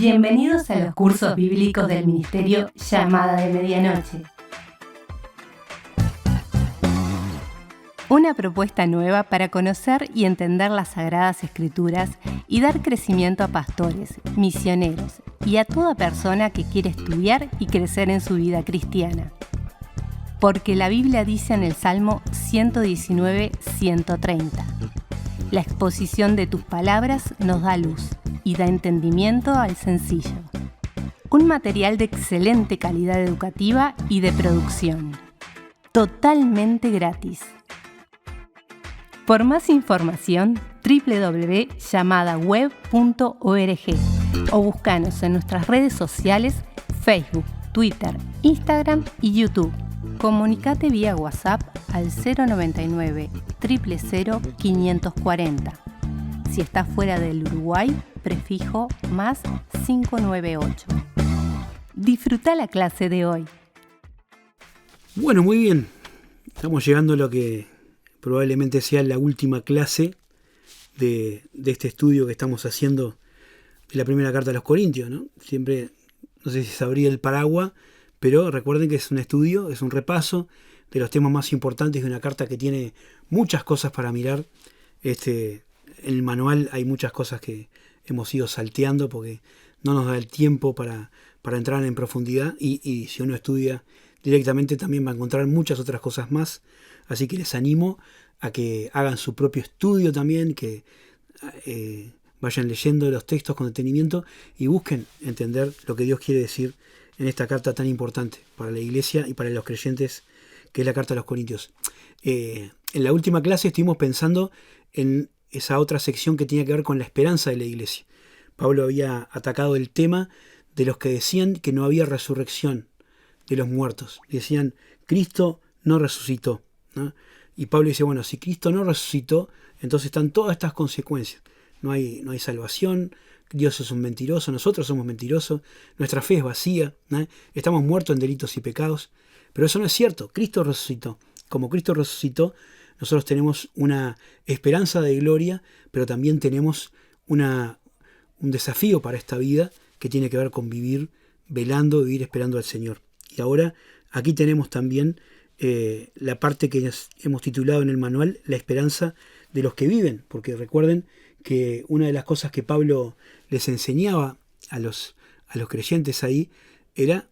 Bienvenidos a los cursos bíblicos del Ministerio Llamada de Medianoche. Una propuesta nueva para conocer y entender las Sagradas Escrituras y dar crecimiento a pastores, misioneros y a toda persona que quiere estudiar y crecer en su vida cristiana. Porque la Biblia dice en el Salmo 119:130: la exposición de tus palabras nos da luz y da entendimiento al sencillo. Un material de excelente calidad educativa y de producción. Totalmente gratis. Por más información, www.llamadaweb.org o búscanos en nuestras redes sociales, Facebook, Twitter, Instagram y YouTube. Comunicate vía WhatsApp al 099 000 540. Si estás fuera del Uruguay, prefijo más 598. Disfruta la clase de hoy. Bueno, muy bien. Estamos llegando a lo que probablemente sea la última clase de este estudio que estamos haciendo de la primera carta a los Corintios, ¿no? Siempre, no sé si se abría el paraguas, pero recuerden que es un estudio, es un repaso de los temas más importantes de una carta que tiene muchas cosas para mirar. En el manual hay muchas cosas que hemos ido salteando porque no nos da el tiempo para entrar en profundidad y si uno estudia directamente también va a encontrar muchas otras cosas más. Así que les animo a que hagan su propio estudio también, que vayan leyendo los textos con detenimiento y busquen entender lo que Dios quiere decir en esta carta tan importante para la iglesia y para los creyentes, que es la carta a los Corintios. En la última clase estuvimos pensando en esa otra sección que tenía que ver con la esperanza de la iglesia. Pablo había atacado el tema de los que decían que no había resurrección de los muertos. Decían, Cristo no resucitó, ¿no? Y Pablo dice, bueno, si Cristo no resucitó, entonces están todas estas consecuencias. No hay salvación, Dios es un mentiroso, nosotros somos mentirosos, nuestra fe es vacía, ¿no? Estamos muertos en delitos y pecados. Pero eso no es cierto, Cristo resucitó. Como Cristo resucitó, nosotros tenemos una esperanza de gloria, pero también tenemos un desafío para esta vida que tiene que ver con vivir velando, vivir esperando al Señor. Y ahora aquí tenemos también la parte que hemos titulado en el manual, la esperanza de los que viven, porque recuerden que una de las cosas que Pablo les enseñaba a los creyentes ahí era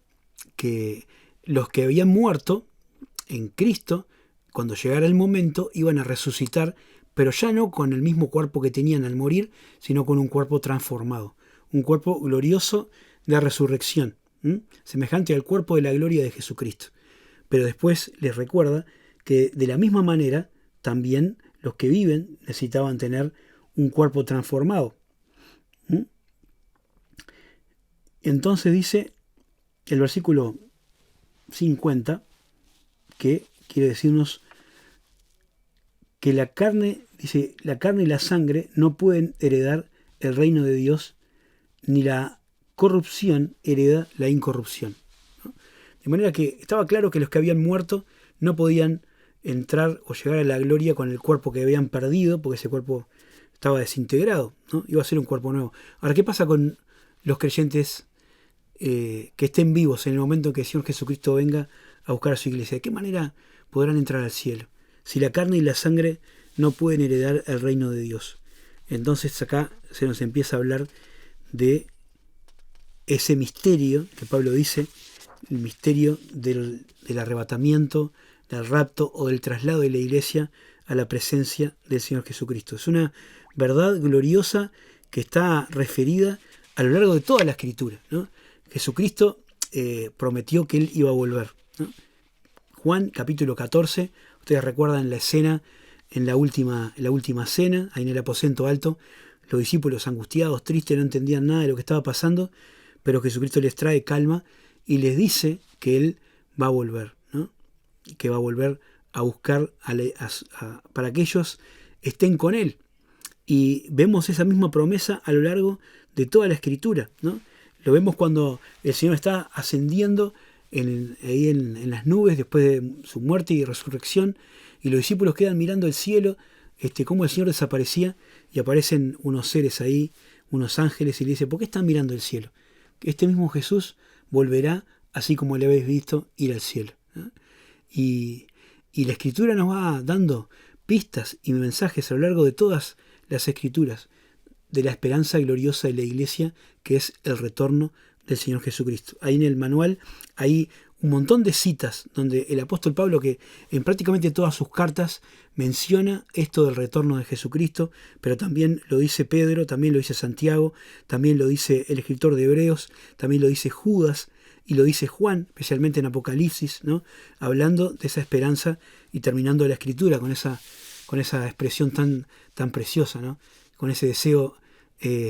que los que habían muerto en Cristo, cuando llegara el momento, iban a resucitar, pero ya no con el mismo cuerpo que tenían al morir, sino con un cuerpo transformado, un cuerpo glorioso de resurrección, semejante al cuerpo de la gloria de Jesucristo. Pero después les recuerda que de la misma manera también los que viven necesitaban tener un cuerpo transformado. Entonces dice el versículo 50, que quiere decirnos que la carne y la sangre no pueden heredar el reino de Dios, ni la corrupción hereda la incorrupción, ¿no? De manera que estaba claro que los que habían muerto no podían entrar o llegar a la gloria con el cuerpo que habían perdido, porque ese cuerpo estaba desintegrado, ¿no? Iba a ser un cuerpo nuevo. Ahora, ¿qué pasa con los creyentes que estén vivos en el momento en que el Señor Jesucristo venga a buscar a su iglesia? ¿De qué manera podrán entrar al cielo si la carne y la sangre no pueden heredar el reino de Dios? Entonces acá se nos empieza a hablar de ese misterio que Pablo dice, el misterio del arrebatamiento, del rapto o del traslado de la iglesia a la presencia del Señor Jesucristo. Es una verdad gloriosa que está referida a lo largo de toda la Escritura, ¿no? Jesucristo prometió que Él iba a volver, ¿no? Juan capítulo 14, ustedes recuerdan la escena en la última cena, ahí en el aposento alto, los discípulos angustiados, tristes, no entendían nada de lo que estaba pasando, pero Jesucristo les trae calma y les dice que Él va a volver, ¿no? Y que va a volver a buscar para que ellos estén con Él. Y vemos esa misma promesa a lo largo de toda la Escritura, ¿no? Lo vemos cuando el Señor está ascendiendo ahí en las nubes después de su muerte y resurrección, y los discípulos quedan mirando el cielo, cómo el Señor desaparecía, y aparecen unos seres ahí, unos ángeles y le dice, ¿por qué están mirando el cielo? Este mismo Jesús volverá así como le habéis visto ir al cielo, ¿no? Y la Escritura nos va dando pistas y mensajes a lo largo de todas las Escrituras de la esperanza gloriosa de la Iglesia, que es el retorno del Señor Jesucristo. Ahí en el manual hay un montón de citas donde el apóstol Pablo, que en prácticamente todas sus cartas menciona esto del retorno de Jesucristo, pero también lo dice Pedro, también lo dice Santiago, también lo dice el escritor de Hebreos, también lo dice Judas y lo dice Juan, especialmente en Apocalipsis, ¿no? Hablando de esa esperanza y terminando la Escritura con esa expresión tan preciosa, ¿no? Con ese deseo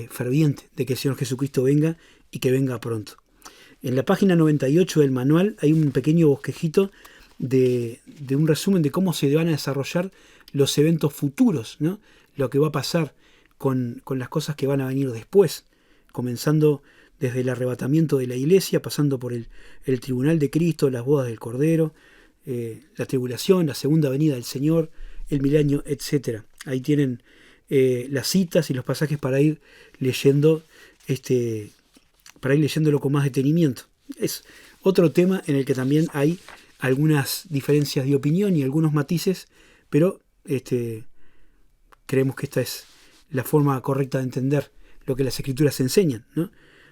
ferviente de que el Señor Jesucristo venga y que venga pronto. En la página 98 del manual hay un pequeño bosquejito de un resumen de cómo se van a desarrollar los eventos futuros, ¿no? Lo que va a pasar con las cosas que van a venir después, comenzando desde el arrebatamiento de la Iglesia, pasando por el tribunal de Cristo, las bodas del Cordero, la tribulación, la segunda venida del Señor, el milenio, etc. Ahí tienen las citas y los pasajes para ir leyendo leyéndolo con más detenimiento. Es otro tema en el que también hay algunas diferencias de opinión y algunos matices, pero creemos que esta es la forma correcta de entender lo que las Escrituras enseñan, ¿no?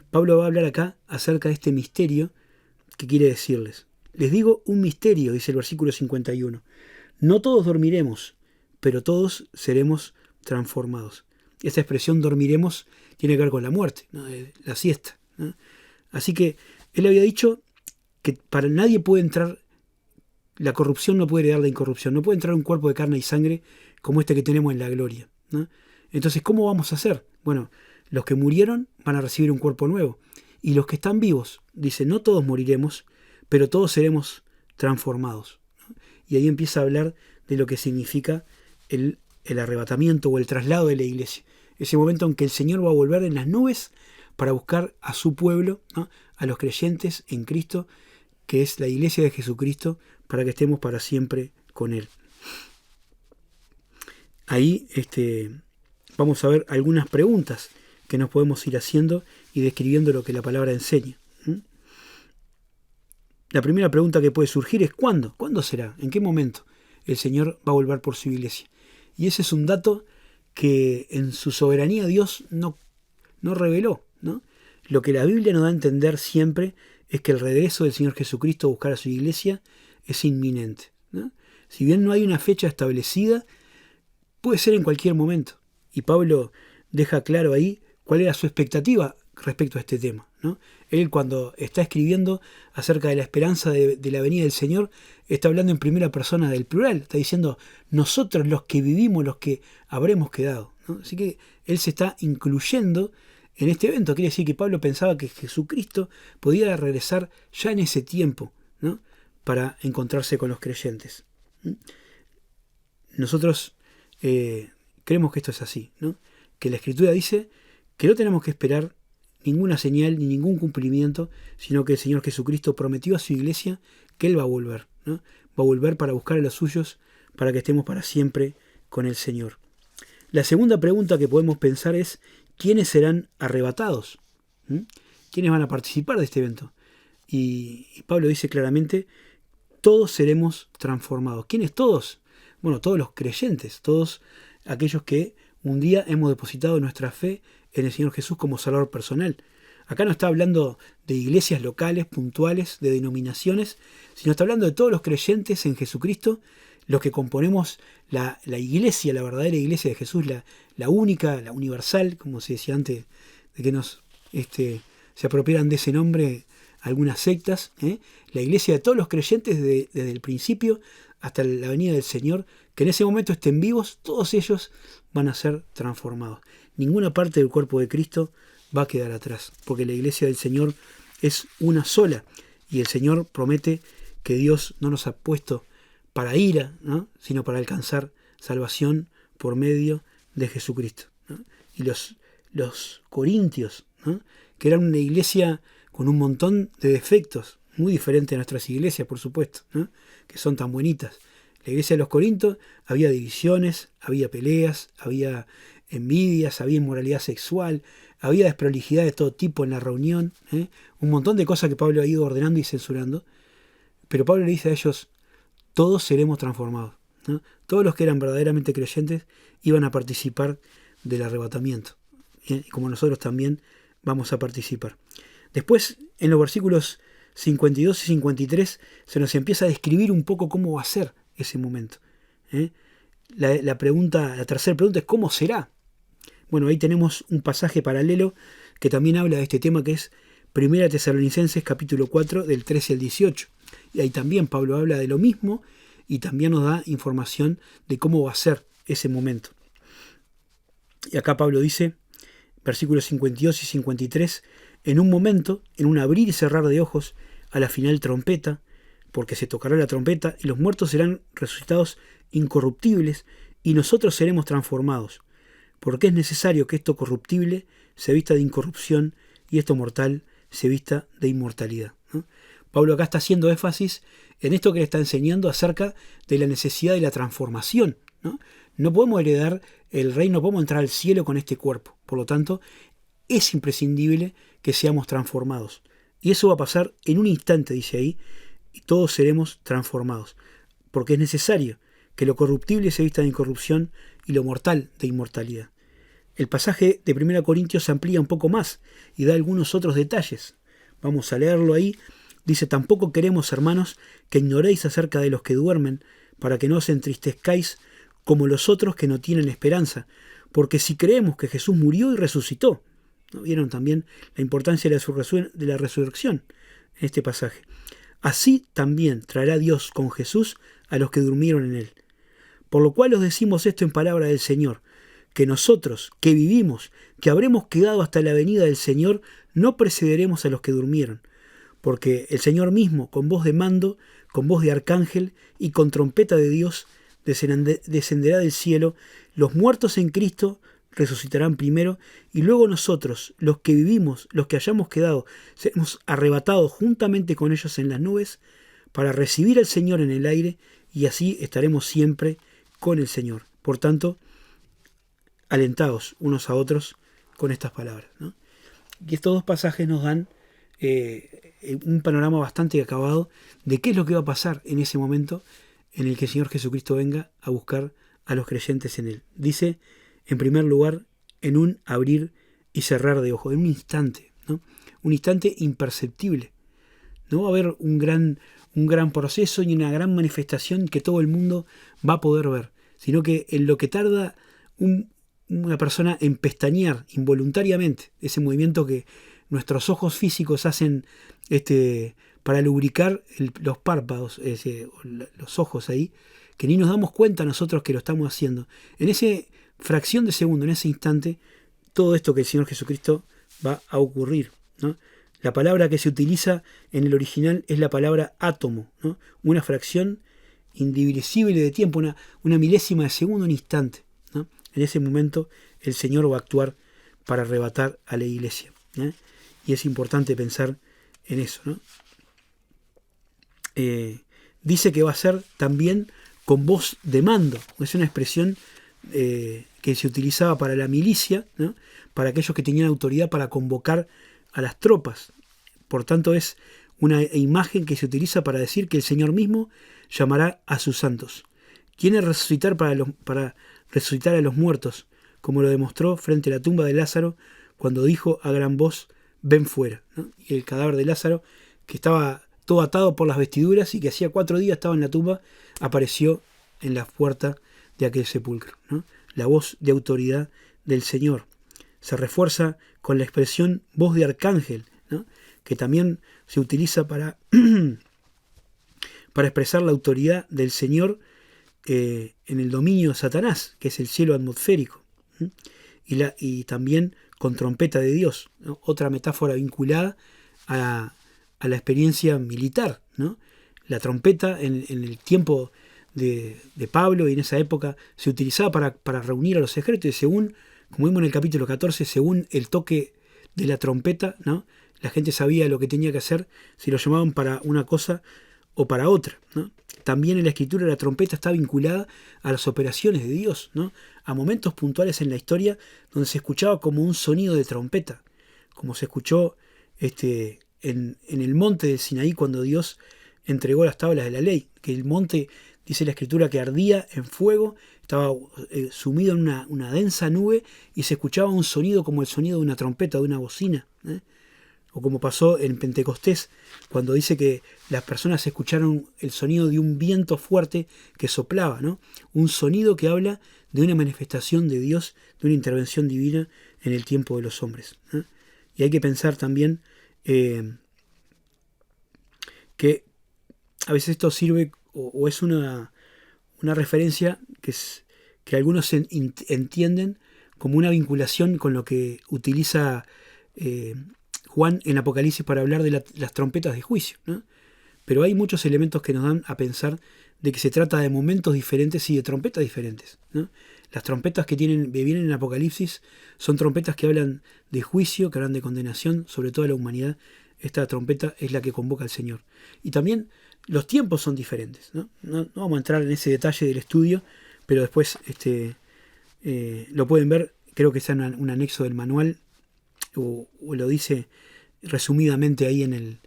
Pablo va a hablar acá acerca de este misterio que quiere decirles. Les digo un misterio, dice el versículo 51. No todos dormiremos, pero todos seremos transformados. Esta expresión dormiremos tiene que ver con la muerte, ¿no? La siesta, ¿no? Así que él había dicho que para nadie puede entrar, la corrupción no puede heredar la incorrupción, no puede entrar un cuerpo de carne y sangre como este que tenemos en la gloria, ¿no? Entonces, ¿cómo vamos a hacer? Bueno, los que murieron van a recibir un cuerpo nuevo, y los que están vivos, dice, no todos moriremos, pero todos seremos transformados, ¿no? Y ahí empieza a hablar de lo que significa el arrebatamiento o el traslado de la iglesia. Ese momento en que el Señor va a volver en las nubes para buscar a su pueblo, ¿no? A los creyentes en Cristo, que es la iglesia de Jesucristo, para que estemos para siempre con Él. Ahí vamos a ver algunas preguntas que nos podemos ir haciendo y describiendo lo que la palabra enseña. La primera pregunta que puede surgir es ¿cuándo? ¿Cuándo será? ¿En qué momento el Señor va a volver por su iglesia? Y ese es un dato que en su soberanía Dios no reveló, ¿no? Lo que la Biblia nos da a entender siempre es que el regreso del Señor Jesucristo a buscar a su iglesia es inminente, ¿no? Si bien no hay una fecha establecida, puede ser en cualquier momento. Y Pablo deja claro ahí cuál era su expectativa respecto a este tema, ¿no? Él, cuando está escribiendo acerca de la esperanza de la venida del Señor, está hablando en primera persona del plural, está diciendo nosotros los que vivimos, los que habremos quedado, ¿no? Así que él se está incluyendo en este evento. Quiere decir que Pablo pensaba que Jesucristo podía regresar ya en ese tiempo, ¿no? Para encontrarse con los creyentes. Nosotros creemos que esto es así, ¿no? Que la Escritura dice que no tenemos que esperar ninguna señal ni ningún cumplimiento, sino que el Señor Jesucristo prometió a su iglesia que Él va a volver, ¿no? Va a volver para buscar a los suyos, para que estemos para siempre con el Señor. La segunda pregunta que podemos pensar es ¿quiénes serán arrebatados? ¿Quiénes van a participar de este evento? Y Pablo dice claramente, todos seremos transformados. ¿Quiénes todos? Bueno, todos los creyentes, todos aquellos que un día hemos depositado nuestra fe en el Señor Jesús como Salvador personal. Acá no está hablando de iglesias locales, puntuales, de denominaciones, sino está hablando de todos los creyentes en Jesucristo, los que componemos la iglesia, la verdadera iglesia de Jesús, la única, la universal, como se decía antes de que nos se apropiaran de ese nombre algunas sectas, la iglesia de todos los creyentes desde el principio hasta la venida del Señor, que en ese momento estén vivos, todos ellos van a ser transformados. Ninguna parte del cuerpo de Cristo va a quedar atrás, porque la iglesia del Señor es una sola, y el Señor promete que Dios no nos ha puesto para ira, ¿no? Sino para alcanzar salvación por medio de Jesucristo, ¿no? Y los corintios, ¿no? Que eran una iglesia con un montón de defectos, muy diferente a nuestras iglesias, por supuesto, ¿no? Que son tan bonitas. La iglesia de los Corintios había divisiones, había peleas, había envidias, había inmoralidad sexual, había desprolijidad de todo tipo en la reunión, un montón de cosas que Pablo ha ido ordenando y censurando, pero Pablo le dice a ellos, todos seremos transformados, ¿no? Todos los que eran verdaderamente creyentes iban a participar del arrebatamiento, y como nosotros también vamos a participar. Después, en los versículos 52 y 53, se nos empieza a describir un poco cómo va a ser ese momento. La tercera pregunta es ¿cómo será? Bueno, ahí tenemos un pasaje paralelo que también habla de este tema, que es 1 Tesalonicenses capítulo 4 del 13 al 18. Y ahí también Pablo habla de lo mismo y también nos da información de cómo va a ser ese momento. Y acá Pablo dice, versículos 52 y 53, en un momento, en un abrir y cerrar de ojos, a la final trompeta, porque se tocará la trompeta y los muertos serán resucitados incorruptibles y nosotros seremos transformados, porque es necesario que esto corruptible se vista de incorrupción y esto mortal se vista de inmortalidad, ¿no? Pablo acá está haciendo énfasis en esto que le está enseñando acerca de la necesidad de la transformación, ¿no? No podemos heredar el reino, no podemos entrar al cielo con este cuerpo, por lo tanto es imprescindible que seamos transformados. Y eso va a pasar en un instante, dice ahí, y todos seremos transformados, porque es necesario que lo corruptible se vista de incorrupción y lo mortal de inmortalidad. El pasaje de 1 Corintios se amplía un poco más y da algunos otros detalles. Vamos a leerlo ahí. Dice, tampoco queremos, hermanos, que ignoréis acerca de los que duermen, para que no os entristezcáis como los otros que no tienen esperanza, porque si creemos que Jesús murió y resucitó, ¿no? Vieron también la importancia de la resurrección en este pasaje. Así también traerá Dios con Jesús a los que durmieron en él. Por lo cual os decimos esto en palabra del Señor, que nosotros, que vivimos, que habremos quedado hasta la venida del Señor, no precederemos a los que durmieron. Porque el Señor mismo, con voz de mando, con voz de arcángel y con trompeta de Dios, descenderá del cielo, los muertos en Cristo resucitarán primero, y luego nosotros, los que vivimos, los que hayamos quedado, seremos arrebatados juntamente con ellos en las nubes, para recibir al Señor en el aire, y así estaremos siempre con el Señor. Por tanto, alentaos unos a otros con estas palabras, ¿no? Y estos dos pasajes nos dan un panorama bastante acabado de qué es lo que va a pasar en ese momento en el que el Señor Jesucristo venga a buscar a los creyentes en Él. Dice, en primer lugar, en un abrir y cerrar de ojos, en un instante, ¿no? Un instante imperceptible. No va a haber un gran proceso ni una gran manifestación que todo el mundo va a poder ver, sino que en lo que tarda una persona en pestañear involuntariamente, ese movimiento que nuestros ojos físicos hacen para lubricar los párpados, los ojos ahí, que ni nos damos cuenta nosotros que lo estamos haciendo. En esa fracción de segundo, en ese instante, todo esto que el Señor Jesucristo va a ocurrir, ¿no? La palabra que se utiliza en el original es la palabra átomo, ¿no? Una fracción indivisible de tiempo, una milésima de segundo, un instante, ¿no? En ese momento el Señor va a actuar para arrebatar a la iglesia, ¿eh? Y es importante pensar en eso, ¿no? Dice que va a ser también con voz de mando. Es una expresión que se utilizaba para la milicia, ¿no? Para aquellos que tenían autoridad para convocar a las tropas. Por tanto, es una imagen que se utiliza para decir que el Señor mismo llamará a sus santos. Quiere resucitar para resucitar a los muertos, como lo demostró frente a la tumba de Lázaro cuando dijo a gran voz, ven fuera, ¿no? Y el cadáver de Lázaro, que estaba todo atado por las vestiduras y que hacía 4 días estaba en la tumba, apareció en la puerta de aquel sepulcro, ¿no? La voz de autoridad del Señor se refuerza con la expresión voz de arcángel, ¿no? Que también se utiliza para expresar la autoridad del Señor en el dominio de Satanás, que es el cielo atmosférico, ¿sí? Y también con trompeta de Dios, ¿no? Otra metáfora vinculada a la experiencia militar, ¿no? La trompeta en el tiempo de Pablo y en esa época se utilizaba para reunir a los ejércitos, y según, como vimos en el capítulo 14, según el toque de la trompeta, ¿no? La gente sabía lo que tenía que hacer, si lo llamaban para una cosa o para otra, ¿no? también en la Escritura la trompeta está vinculada a las operaciones de Dios, ¿no? A momentos puntuales en la historia donde se escuchaba como un sonido de trompeta, como se escuchó en el monte de Sinaí cuando Dios entregó las tablas de la ley, que el monte, dice la Escritura, que ardía en fuego, estaba sumido en una densa nube y se escuchaba un sonido como el sonido de una trompeta, de una bocina, ¿eh? O como pasó en Pentecostés, cuando dice que las personas escucharon el sonido de un viento fuerte que soplaba, ¿no? Un sonido que habla de una manifestación de Dios, de una intervención divina en el tiempo de los hombres, ¿eh? Y hay que pensar también que a veces esto sirve o es una referencia que algunos entienden como una vinculación con lo que utiliza Juan en Apocalipsis para hablar de las trompetas de juicio, ¿no? Pero hay muchos elementos que nos dan a pensar de que se trata de momentos diferentes y de trompetas diferentes, ¿no? Las trompetas que vienen en Apocalipsis son trompetas que hablan de juicio, que hablan de condenación sobre toda la humanidad. Esta trompeta es la que convoca al Señor. Y también los tiempos son diferentes, ¿no? No vamos a entrar en ese detalle del estudio, pero después lo pueden ver, creo que está en un anexo del manual, o lo dice resumidamente ahí en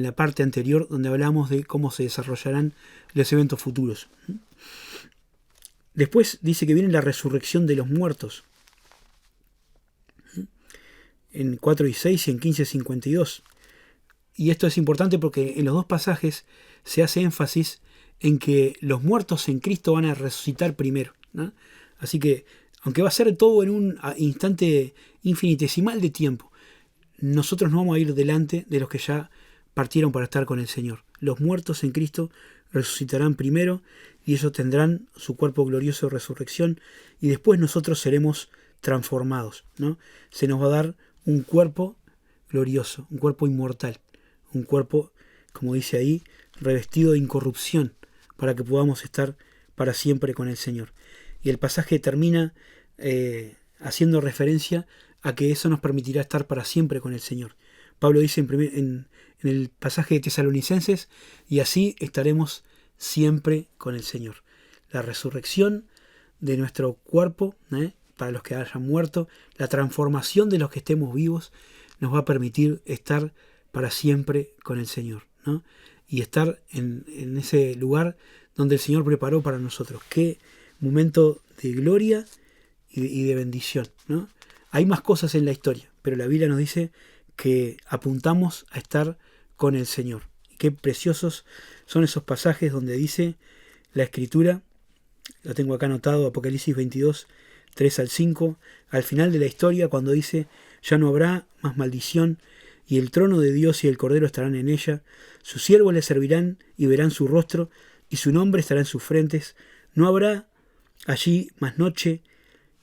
la parte anterior, donde hablamos de cómo se desarrollarán los eventos futuros. Después dice que viene la resurrección de los muertos, en 4 y 6 y en 15:52. Y esto es importante porque en los dos pasajes se hace énfasis en que los muertos en Cristo van a resucitar primero, ¿no? Así que, aunque va a ser todo en un instante infinitesimal de tiempo, nosotros no vamos a ir delante de los que ya partieron para estar con el Señor. Los muertos en Cristo resucitarán primero y ellos tendrán su cuerpo glorioso de resurrección y después nosotros seremos transformados, ¿no? Se nos va a dar un cuerpo glorioso, un cuerpo inmortal, un cuerpo, como dice ahí, revestido de incorrupción, para que podamos estar para siempre con el Señor. Y el pasaje termina haciendo referencia a que eso nos permitirá estar para siempre con el Señor. Pablo dice en el pasaje de Tesalonicenses, y así estaremos siempre con el Señor. La resurrección de nuestro cuerpo, para los que hayan muerto, la transformación de los que estemos vivos, nos va a permitir estar para siempre con el Señor, ¿no? Y estar en ese lugar donde el Señor preparó para nosotros. Qué momento de gloria y de bendición, ¿no? Hay más cosas en la historia, pero la Biblia nos dice que apuntamos a estar con el Señor. Y qué preciosos son esos pasajes donde dice la Escritura, lo tengo acá anotado, Apocalipsis 22, 3 al 5, al final de la historia, cuando dice, ya no habrá más maldición, y el trono de Dios y el Cordero estarán en ella, sus siervos le servirán y verán su rostro, y su nombre estará en sus frentes, no habrá allí más noche,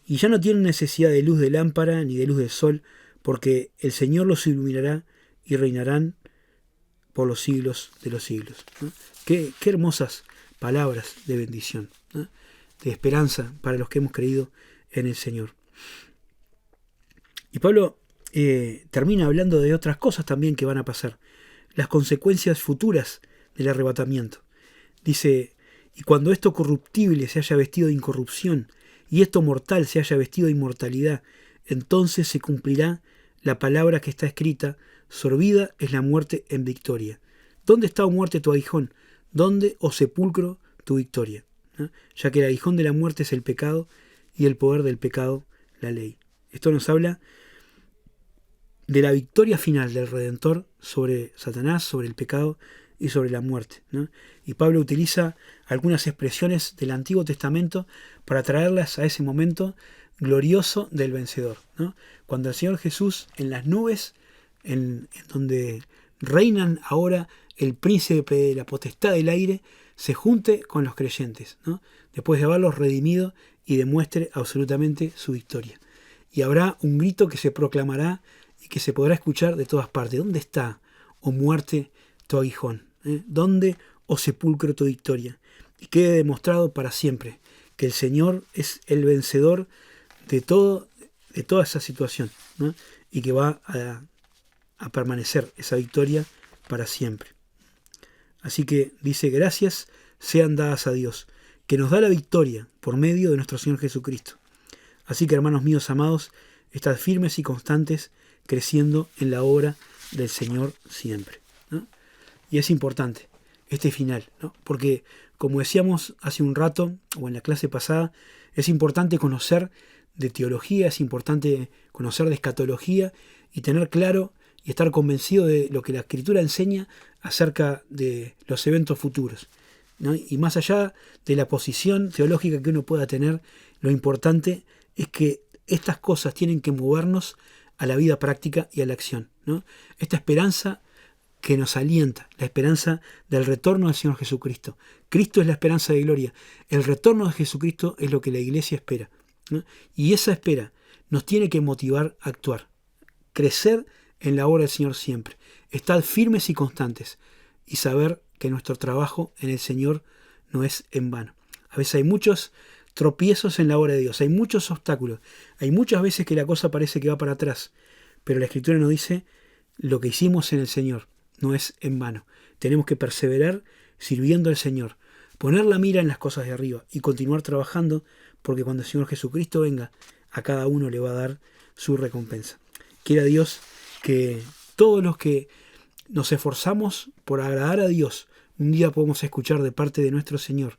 y ya no tienen necesidad de luz de lámpara ni de luz de sol, porque el Señor los iluminará y reinarán por los siglos de los siglos, ¿no? Qué hermosas palabras de bendición, ¿no? De esperanza para los que hemos creído en el Señor. Y Pablo termina hablando de otras cosas también que van a pasar, las consecuencias futuras del arrebatamiento. Dice, y cuando esto corruptible se haya vestido de incorrupción, y esto mortal se haya vestido de inmortalidad, entonces se cumplirá la palabra que está escrita, sorbida es la muerte en victoria. ¿Dónde está, oh muerte, tu aguijón? ¿Dónde, oh sepulcro, tu victoria? ¿No? Ya que el aguijón de la muerte es el pecado, y el poder del pecado, la ley. Esto nos habla de la victoria final del Redentor sobre Satanás, sobre el pecado y sobre la muerte, ¿no? Y Pablo utiliza algunas expresiones del Antiguo Testamento para traerlas a ese momento glorioso del vencedor, ¿no? Cuando el Señor Jesús en las nubes, en donde reinan ahora el príncipe de la potestad del aire, se junte con los creyentes, ¿no? Después de haberlos redimido y demuestre absolutamente su victoria. Y habrá un grito que se proclamará y que se podrá escuchar de todas partes. ¿Dónde está, oh muerte, tu aguijón? ¿Dónde, oh sepulcro, tu victoria? Y quede demostrado para siempre que el Señor es el vencedor de toda esa situación, ¿no? Y que va a permanecer esa victoria para siempre. Así que dice, gracias sean dadas a Dios, que nos da la victoria por medio de nuestro Señor Jesucristo. Así que, hermanos míos amados, estad firmes y constantes, creciendo en la obra del Señor siempre, ¿no? Y es importante este final, ¿no? Porque, como decíamos hace un rato, o en la clase pasada, es importante conocer de teología, es importante conocer de escatología y tener claro y estar convencido de lo que la Escritura enseña acerca de los eventos futuros, ¿no? Y más allá de la posición teológica que uno pueda tener, lo importante es que estas cosas tienen que movernos a la vida práctica y a la acción, ¿no? Esta esperanza que nos alienta, la esperanza del retorno del Señor Jesucristo. Cristo es la esperanza de gloria. El retorno de Jesucristo es lo que la iglesia espera, ¿no? Y esa espera nos tiene que motivar a actuar, crecer en la obra del Señor siempre, estar firmes y constantes y saber que nuestro trabajo en el Señor no es en vano. A veces hay muchos tropiezos en la obra de Dios, hay muchos obstáculos, hay muchas veces que la cosa parece que va para atrás, pero la Escritura nos dice: lo que hicimos en el Señor no es en vano. Tenemos que perseverar sirviendo al Señor, poner la mira en las cosas de arriba y continuar trabajando, porque cuando el Señor Jesucristo venga, a cada uno le va a dar su recompensa. Quiera Dios que todos los que nos esforzamos por agradar a Dios, un día podamos escuchar de parte de nuestro Señor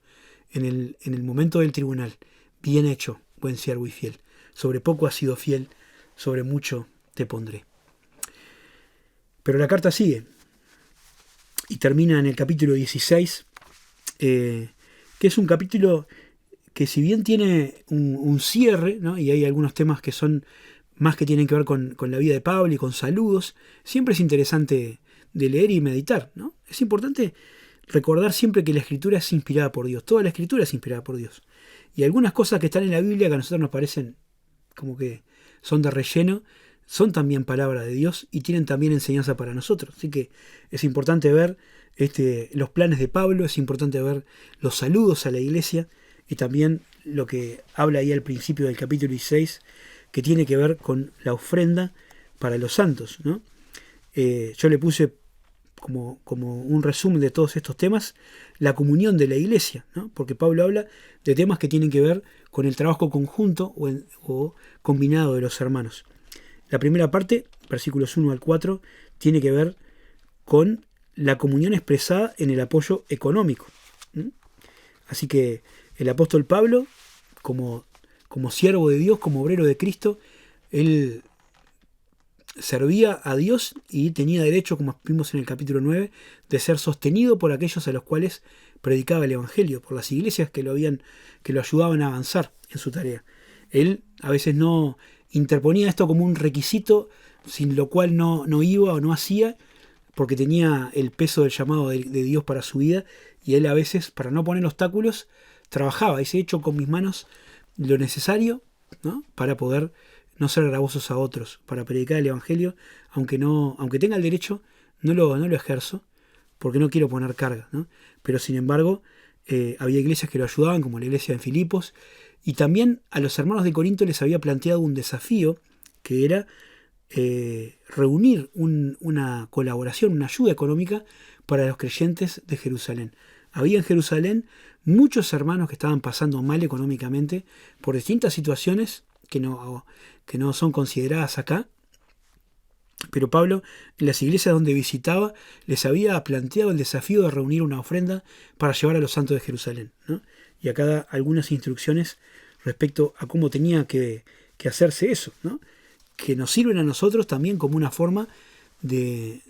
en el momento del tribunal: bien hecho, buen siervo y fiel. Sobre poco has sido fiel, sobre mucho te pondré. Pero la carta sigue y termina en el capítulo 16, que es un capítulo que, si bien tiene un cierre, ¿no? Y hay algunos temas que son más que tienen que ver con la vida de Pablo y con saludos, siempre es interesante de leer y meditar, ¿no? Es importante recordar siempre que la Escritura es inspirada por Dios. Toda la Escritura es inspirada por Dios. Y algunas cosas que están en la Biblia que a nosotros nos parecen como que son de relleno, son también palabra de Dios y tienen también enseñanza para nosotros. Así que es importante ver los planes de Pablo, es importante ver los saludos a la iglesia y también lo que habla ahí al principio del capítulo 16, que tiene que ver con la ofrenda para los santos, ¿no? Yo le puse como un resumen de todos estos temas, la comunión de la iglesia, ¿no? Porque Pablo habla de temas que tienen que ver con el trabajo conjunto o combinado de los hermanos. La primera parte, versículos 1 al 4, tiene que ver con la comunión expresada en el apoyo económico. Así que el apóstol Pablo, como siervo de Dios, como obrero de Cristo, él servía a Dios y tenía derecho, como vimos en el capítulo 9, de ser sostenido por aquellos a los cuales predicaba el Evangelio, por las iglesias que lo ayudaban a avanzar en su tarea. Él a veces no interponía esto como un requisito, sin lo cual no iba o no hacía, porque tenía el peso del llamado de Dios para su vida, y él a veces, para no poner obstáculos, trabajaba. Dice: he hecho con mis manos lo necesario, ¿no? Para poder no ser gravosos a otros, para predicar el Evangelio, aunque tenga el derecho, no lo ejerzo, porque no quiero poner carga, ¿no? Pero sin embargo, había iglesias que lo ayudaban, como la iglesia en Filipos, y también a los hermanos de Corinto les había planteado un desafío, que era reunir una colaboración, una ayuda económica para los creyentes de Jerusalén. Había en Jerusalén muchos hermanos que estaban pasando mal económicamente por distintas situaciones que no son consideradas acá, pero Pablo, en las iglesias donde visitaba, les había planteado el desafío de reunir una ofrenda para llevar a los santos de Jerusalén, ¿no? Y acá da algunas instrucciones respecto a cómo tenía que hacerse eso, ¿no? Que nos sirven a nosotros también como una forma de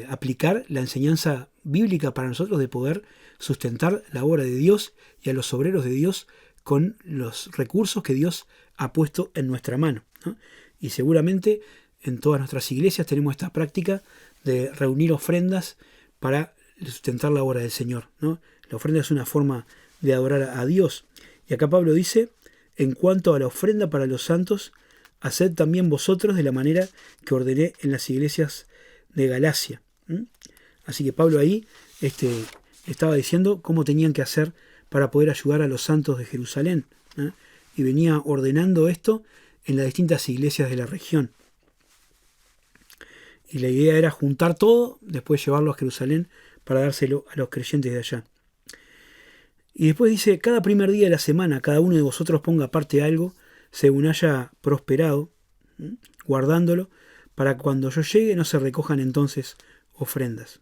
aplicar la enseñanza bíblica para nosotros, de poder sustentar la obra de Dios y a los obreros de Dios con los recursos que Dios ha puesto en nuestra mano, ¿no? Y seguramente en todas nuestras iglesias tenemos esta práctica de reunir ofrendas para sustentar la obra del Señor, ¿no? La ofrenda es una forma de adorar a Dios. Y acá Pablo dice: en cuanto a la ofrenda para los santos, haced también vosotros de la manera que ordené en las iglesias de Galacia. Así que Pablo ahí estaba diciendo cómo tenían que hacer para poder ayudar a los santos de Jerusalén, ¿eh? Y venía ordenando esto en las distintas iglesias de la región. Y la idea era juntar todo, después llevarlo a Jerusalén para dárselo a los creyentes de allá. Y después dice, cada primer día de la semana, cada uno de vosotros ponga aparte algo, según haya prosperado, guardándolo, para que cuando yo llegue no se recojan entonces ofrendas.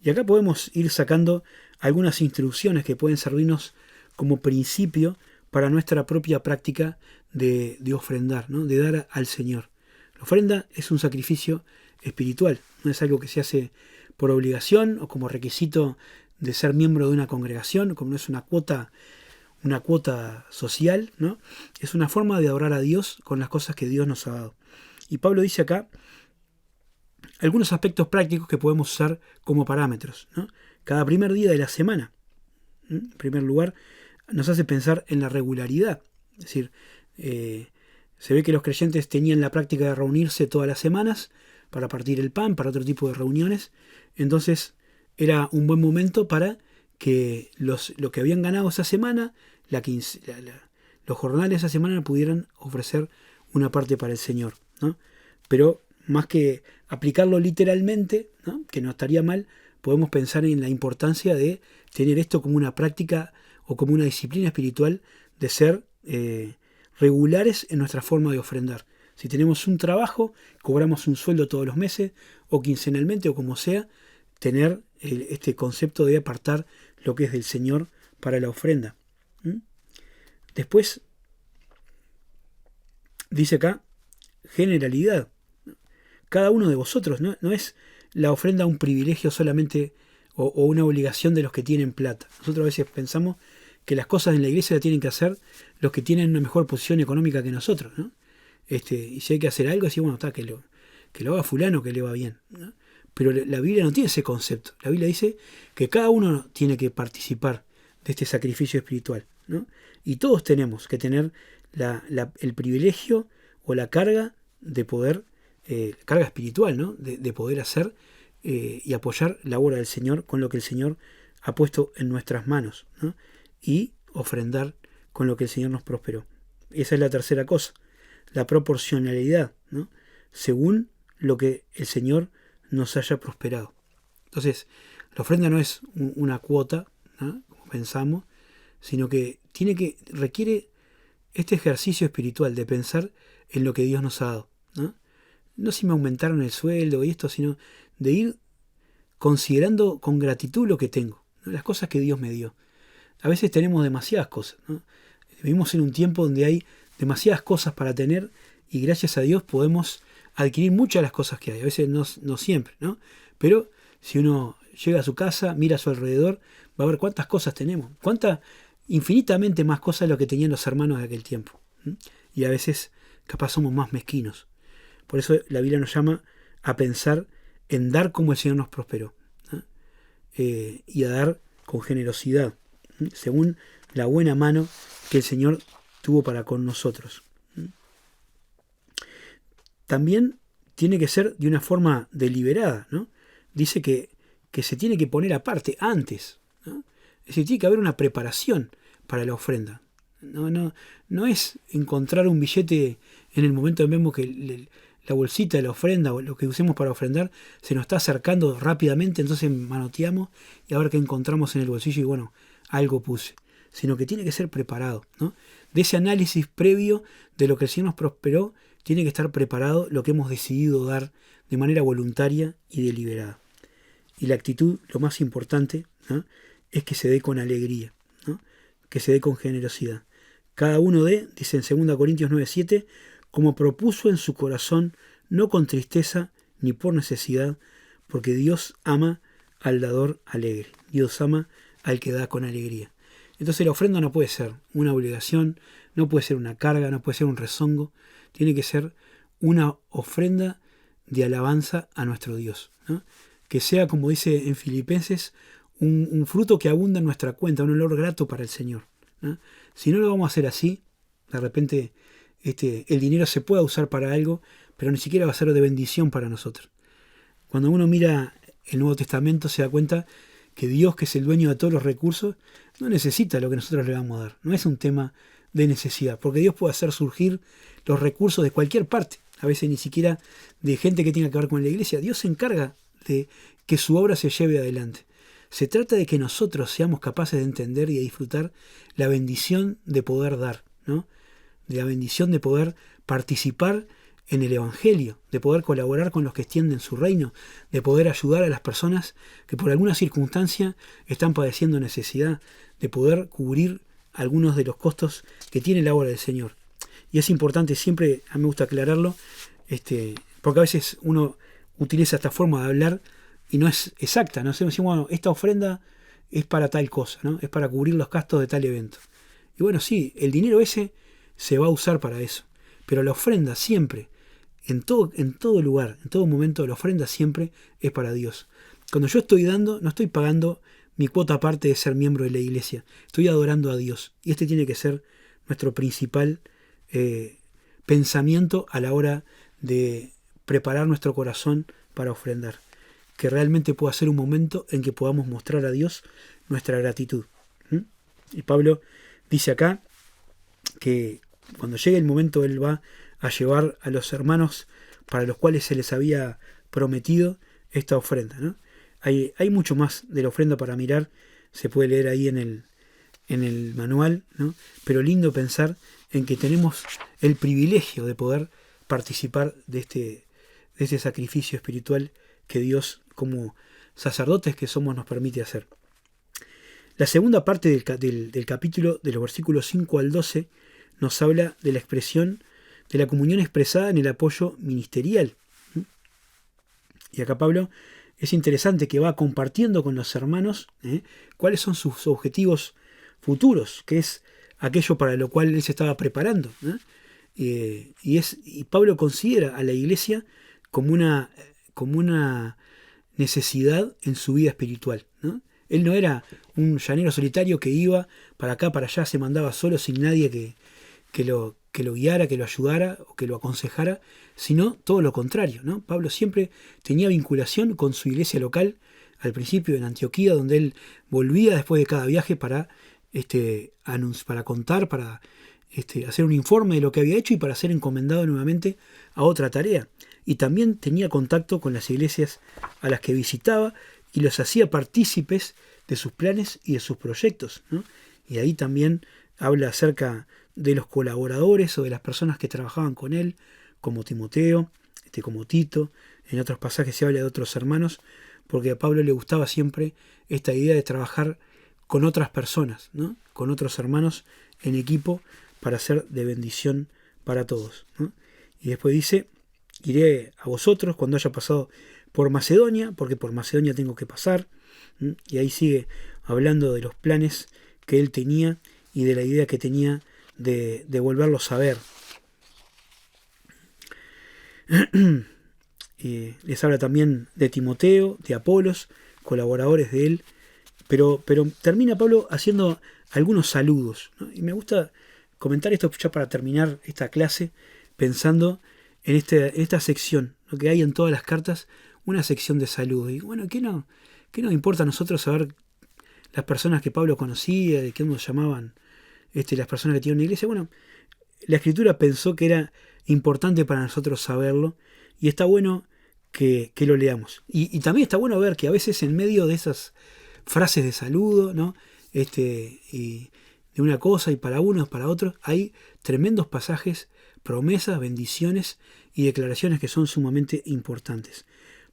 Y acá podemos ir sacando algunas instrucciones que pueden servirnos como principio para nuestra propia práctica de ofrendar, ¿no? De dar al Señor. La ofrenda es un sacrificio espiritual, no es algo que se hace por obligación o como requisito de ser miembro de una congregación, como no es una cuota social, ¿no? Es una forma de adorar a Dios con las cosas que Dios nos ha dado. Y Pablo dice acá algunos aspectos prácticos que podemos usar como parámetros, ¿no? Cada primer día de la semana, en primer lugar, nos hace pensar en la regularidad. Es decir, se ve que los creyentes tenían la práctica de reunirse todas las semanas para partir el pan, para otro tipo de reuniones. Entonces era un buen momento para que lo que habían ganado esa semana, los jornales de esa semana pudieran ofrecer una parte para el Señor, ¿no? Pero más que aplicarlo literalmente, ¿no? Que no estaría mal, podemos pensar en la importancia de tener esto como una práctica o como una disciplina espiritual de ser regulares en nuestra forma de ofrendar. Si tenemos un trabajo, cobramos un sueldo todos los meses o quincenalmente o como sea, tener este concepto de apartar lo que es del Señor para la ofrenda. Después dice acá generalidad. Cada uno de vosotros, no es la ofrenda un privilegio solamente o una obligación de los que tienen plata. Nosotros a veces pensamos que las cosas en la iglesia las tienen que hacer los que tienen una mejor posición económica que nosotros, ¿no? Y si hay que hacer algo, así bueno, está, que lo haga fulano, que le va bien, ¿no? Pero la Biblia no tiene ese concepto. La Biblia dice que cada uno tiene que participar de este sacrificio espiritual, ¿no? Y todos tenemos que tener el privilegio o la carga de poder, carga espiritual, ¿no? De poder hacer y apoyar la obra del Señor con lo que el Señor ha puesto en nuestras manos, ¿no? Y ofrendar con lo que el Señor nos prosperó. Esa es la tercera cosa, la proporcionalidad, ¿no? Según lo que el Señor nos haya prosperado. Entonces, la ofrenda no es una cuota, ¿no? Como pensamos, sino que requiere este ejercicio espiritual de pensar en lo que Dios nos ha dado, ¿no? No si me aumentaron el sueldo y esto, sino de ir considerando con gratitud lo que tengo, ¿no? Las cosas que Dios me dio. A veces tenemos demasiadas cosas, ¿no? Vivimos en un tiempo donde hay demasiadas cosas para tener y gracias a Dios podemos adquirir muchas de las cosas que hay. A veces no siempre, ¿no? Pero si uno llega a su casa, mira a su alrededor, va a ver cuántas cosas tenemos. Infinitamente más cosas de lo que tenían los hermanos de aquel tiempo. Y a veces capaz somos más mezquinos. Por eso la Biblia nos llama a pensar en dar como el Señor nos prosperó, ¿no? Y a dar con generosidad, según la buena mano que el Señor tuvo para con nosotros. También tiene que ser de una forma deliberada, ¿no? Dice que se tiene que poner aparte antes, ¿no? Es decir, tiene que haber una preparación para la ofrenda. No es encontrar un billete en el momento que vemos que la bolsita de la ofrenda o lo que usemos para ofrendar se nos está acercando rápidamente, entonces manoteamos y a ver qué encontramos en el bolsillo y bueno, algo puse. Sino que tiene que ser preparado, ¿no? De ese análisis previo de lo que el Señor nos prosperó, tiene que estar preparado lo que hemos decidido dar de manera voluntaria y deliberada. Y la actitud, lo más importante, ¿no? Es que se dé con alegría, ¿no? Que se dé con generosidad. Cada uno dice en 2 Corintios 9:7, como propuso en su corazón, no con tristeza ni por necesidad, porque Dios ama al dador alegre. Dios ama al que da con alegría. Entonces la ofrenda no puede ser una obligación, no puede ser una carga, no puede ser un rezongo. Tiene que ser una ofrenda de alabanza a nuestro Dios, ¿no? Que sea, como dice en Filipenses, un fruto que abunda en nuestra cuenta, un olor grato para el Señor, ¿no? Si no lo vamos a hacer así, de repente el dinero se pueda usar para algo, pero ni siquiera va a ser de bendición para nosotros. Cuando uno mira el Nuevo Testamento se da cuenta que Dios, que es el dueño de todos los recursos, no necesita lo que nosotros le vamos a dar. No es un tema de necesidad, porque Dios puede hacer surgir los recursos de cualquier parte, a veces ni siquiera de gente que tenga que ver con la iglesia. Dios se encarga de que su obra se lleve adelante. Se trata de que nosotros seamos capaces de entender y de disfrutar la bendición de poder dar, ¿no? De la bendición de poder participar en el Evangelio, de poder colaborar con los que extienden su reino, de poder ayudar a las personas que por alguna circunstancia están padeciendo necesidad, de poder cubrir algunos de los costos que tiene la obra del Señor. Y es importante, siempre a mí me gusta aclararlo, porque a veces uno utiliza esta forma de hablar y no es exacta, ¿no? Decimos, bueno, esta ofrenda es para tal cosa, ¿no? Es para cubrir los gastos de tal evento. Y bueno, sí, el dinero ese se va a usar para eso, pero la ofrenda siempre, en todo lugar, en todo momento, la ofrenda siempre es para Dios. Cuando yo estoy dando, no estoy pagando mi cuota aparte de ser miembro de la iglesia, estoy adorando a Dios. Y este tiene que ser nuestro principal pensamiento a la hora de preparar nuestro corazón para ofrendar. Que realmente pueda ser un momento en que podamos mostrar a Dios nuestra gratitud. Y Pablo dice acá que cuando llegue el momento él va a llevar a los hermanos para los cuales se les había prometido esta ofrenda, ¿no? Hay mucho más de la ofrenda para mirar, se puede leer ahí en el manual, ¿no? Pero lindo pensar en que tenemos el privilegio de poder participar de este sacrificio espiritual que Dios, como sacerdotes que somos, nos permite hacer. La segunda parte del capítulo, de los versículos 5 al 12, nos habla de la expresión de la comunión expresada en el apoyo ministerial. Y acá Pablo es interesante que va compartiendo con los hermanos cuáles son sus objetivos futuros, que es aquello para lo cual él se estaba preparando. Y Pablo considera a la iglesia como una necesidad en su vida espiritual, ¿no? Él no era un llanero solitario que iba para acá, para allá, se mandaba solo sin nadie que lo guiara, que lo ayudara o que lo aconsejara, sino todo lo contrario, ¿no? Pablo siempre tenía vinculación con su iglesia local, al principio en Antioquía, donde él volvía después de cada viaje para contar, para hacer un informe de lo que había hecho y para ser encomendado nuevamente a otra tarea. Y también tenía contacto con las iglesias a las que visitaba y los hacía partícipes de sus planes y de sus proyectos, ¿no? Y ahí también habla acerca de los colaboradores o de las personas que trabajaban con él, como Timoteo, como Tito. En otros pasajes se habla de otros hermanos, porque a Pablo le gustaba siempre esta idea de trabajar con otras personas, ¿no? Con otros hermanos en equipo para ser de bendición para todos, ¿no? Y después dice, iré a vosotros cuando haya pasado por Macedonia, porque por Macedonia tengo que pasar. Y ahí sigue hablando de los planes que él tenía y de la idea que tenía de volverlos a ver. Les habla también de Timoteo, de Apolos, colaboradores de él, pero termina Pablo haciendo algunos saludos, ¿no? Y me gusta comentar esto ya para terminar esta clase, pensando en esta sección, lo que hay en todas las cartas, una sección de saludos. Y bueno, ¿qué nos importa a nosotros saber las personas que Pablo conocía, de qué nos llamaban las personas que tienen una iglesia? Bueno, la Escritura pensó que era importante para nosotros saberlo, y está bueno que lo leamos. Y también está bueno ver que a veces en medio de esas frases de saludo, ¿no? Y de una cosa y para unos, para otros, hay tremendos pasajes, promesas, bendiciones y declaraciones que son sumamente importantes.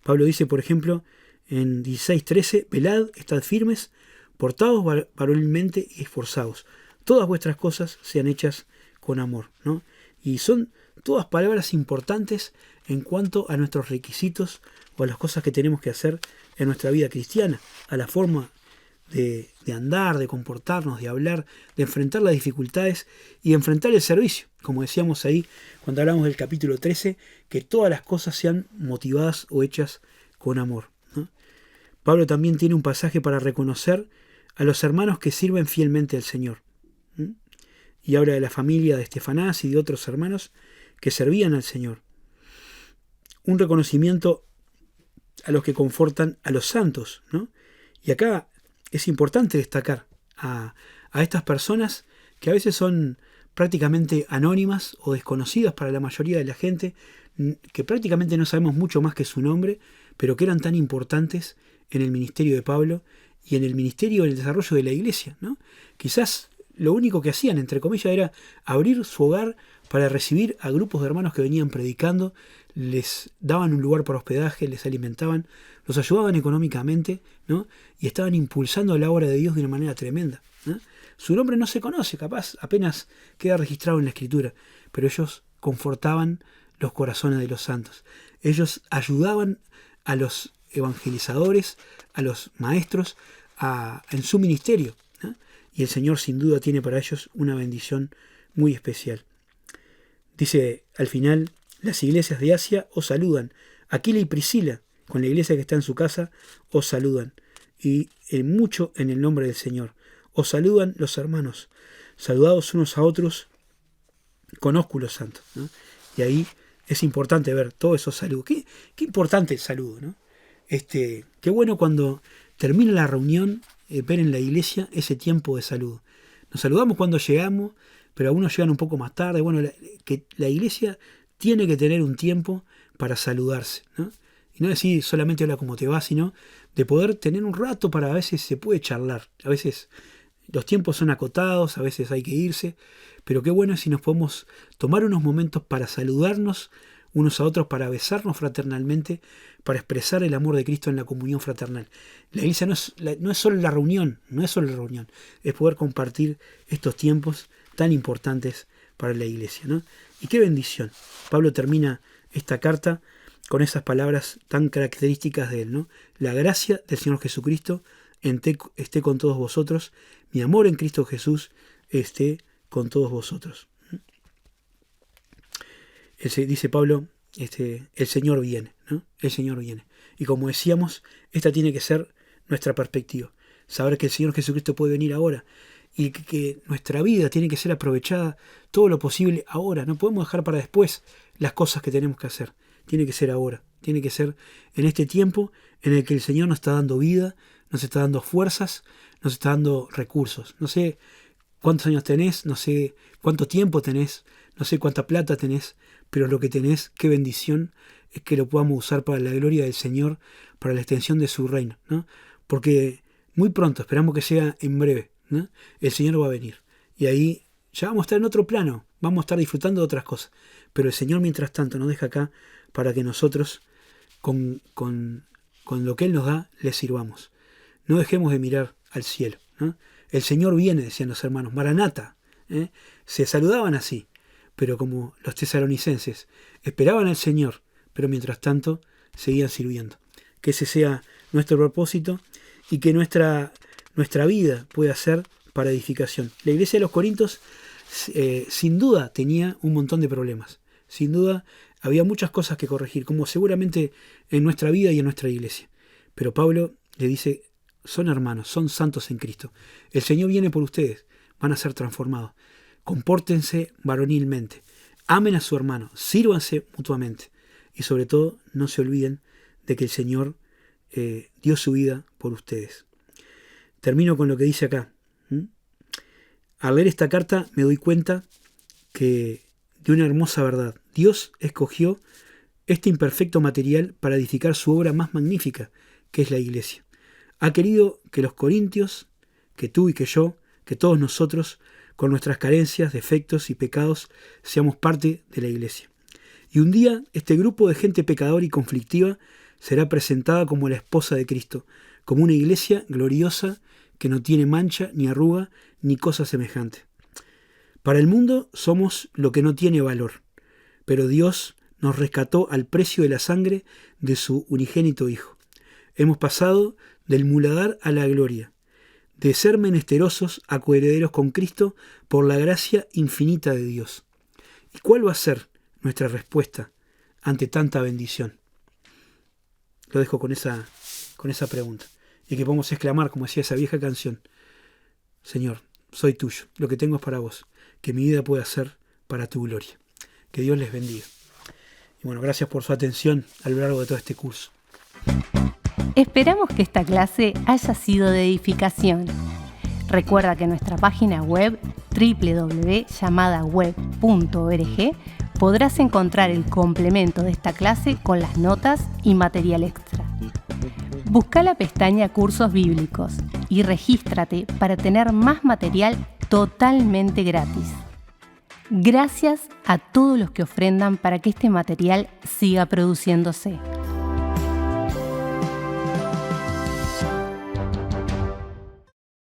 Pablo dice, por ejemplo, en 16:13, velad, estad firmes, portaos varonilmente y esforzaos. Todas vuestras cosas sean hechas con amor, ¿no? Y son todas palabras importantes en cuanto a nuestros requisitos o a las cosas que tenemos que hacer en nuestra vida cristiana, a la forma de andar, de comportarnos, de hablar, de enfrentar las dificultades y de enfrentar el servicio. Como decíamos ahí cuando hablamos del capítulo 13, que todas las cosas sean motivadas o hechas con amor, ¿no? Pablo también tiene un pasaje para reconocer a los hermanos que sirven fielmente al Señor. Y habla de la familia de Estefanás y de otros hermanos que servían al Señor. Un reconocimiento a los que confortan a los santos, ¿no? Y acá es importante destacar a estas personas que a veces son prácticamente anónimas o desconocidas para la mayoría de la gente, que prácticamente no sabemos mucho más que su nombre, pero que eran tan importantes en el ministerio de Pablo y en el ministerio, en el desarrollo de la iglesia, ¿no? Quizás lo único que hacían, entre comillas, era abrir su hogar para recibir a grupos de hermanos que venían predicando, les daban un lugar para hospedaje, les alimentaban, los ayudaban económicamente, ¿no? Y estaban impulsando la obra de Dios de una manera tremenda, ¿no? Su nombre no se conoce, capaz apenas queda registrado en la Escritura, pero ellos confortaban los corazones de los santos. Ellos ayudaban a los evangelizadores, a los maestros, en su ministerio, ¿no? Y el Señor sin duda tiene para ellos una bendición muy especial. Dice al final, las iglesias de Asia os saludan. Aquila y Priscila, con la iglesia que está en su casa, os saludan. Y mucho en el nombre del Señor. Os saludan los hermanos. Saludados unos a otros con ósculos santos, ¿no? Y ahí es importante ver todos esos saludos. Qué importante el saludo, ¿no? Qué bueno cuando termina la reunión, ver en la iglesia ese tiempo de saludo. Nos saludamos cuando llegamos, pero algunos llegan un poco más tarde. Bueno, que la iglesia tiene que tener un tiempo para saludarse, ¿no? Y no decir solamente hola, ¿cómo te va?, sino de poder tener un rato para, a veces se puede charlar. A veces los tiempos son acotados, a veces hay que irse, pero qué bueno es si nos podemos tomar unos momentos para saludarnos unos a otros, para besarnos fraternalmente, para expresar el amor de Cristo en la comunión fraternal. La iglesia no es solo la reunión, es poder compartir estos tiempos tan importantes para la iglesia, ¿no? Y qué bendición. Pablo termina esta carta con esas palabras tan características de él, ¿no? La gracia del Señor Jesucristo esté con todos vosotros, mi amor en Cristo Jesús esté con todos vosotros. Dice Pablo, el Señor viene, ¿no? El Señor viene. Y como decíamos, esta tiene que ser nuestra perspectiva. Saber que el Señor Jesucristo puede venir ahora y que nuestra vida tiene que ser aprovechada todo lo posible ahora. No podemos dejar para después las cosas que tenemos que hacer. Tiene que ser ahora. Tiene que ser en este tiempo en el que el Señor nos está dando vida, nos está dando fuerzas, nos está dando recursos. No sé cuántos años tenés, no sé cuánto tiempo tenés, no sé cuánta plata tenés, pero lo que tenés, qué bendición es que lo podamos usar para la gloria del Señor, para la extensión de su reino, ¿no? Porque muy pronto, esperamos que sea en breve, ¿no? El Señor va a venir. Y ahí ya vamos a estar en otro plano, vamos a estar disfrutando de otras cosas. Pero el Señor, mientras tanto, nos deja acá para que nosotros, con lo que Él nos da, le sirvamos. No dejemos de mirar al cielo, ¿no? El Señor viene, decían los hermanos, Maranata, ¿eh? Se saludaban así. Pero como los tesalonicenses esperaban al Señor, pero mientras tanto seguían sirviendo. Que ese sea nuestro propósito y que nuestra vida pueda ser para edificación. La iglesia de los Corintios sin duda tenía un montón de problemas. Sin duda había muchas cosas que corregir, como seguramente en nuestra vida y en nuestra iglesia. Pero Pablo le dice, son hermanos, son santos en Cristo. El Señor viene por ustedes, van a ser transformados. Compórtense varonilmente, amen a su hermano, sírvanse mutuamente y sobre todo no se olviden de que el Señor dio su vida por ustedes. Termino con lo que dice acá. Al leer esta carta me doy cuenta de una hermosa verdad. Dios escogió este imperfecto material para edificar su obra más magnífica, que es la iglesia. Ha querido que los corintios, que tú y que yo, que todos nosotros, con nuestras carencias, defectos y pecados, seamos parte de la iglesia. Y un día este grupo de gente pecadora y conflictiva será presentada como la esposa de Cristo, como una iglesia gloriosa que no tiene mancha, ni arruga, ni cosa semejante. Para el mundo somos lo que no tiene valor, pero Dios nos rescató al precio de la sangre de su unigénito Hijo. Hemos pasado del muladar a la gloria, de ser menesterosos a coherederos con Cristo por la gracia infinita de Dios. ¿Y cuál va a ser nuestra respuesta ante tanta bendición? Lo dejo con esa pregunta. Y que podamos exclamar, como decía esa vieja canción, Señor, soy tuyo, lo que tengo es para vos, que mi vida pueda ser para tu gloria. Que Dios les bendiga. Y bueno, gracias por su atención a lo largo de todo este curso. Esperamos que esta clase haya sido de edificación. Recuerda que en nuestra página web www.llamadaweb.org podrás encontrar el complemento de esta clase con las notas y material extra. Busca la pestaña Cursos Bíblicos y regístrate para tener más material totalmente gratis. Gracias a todos los que ofrendan para que este material siga produciéndose.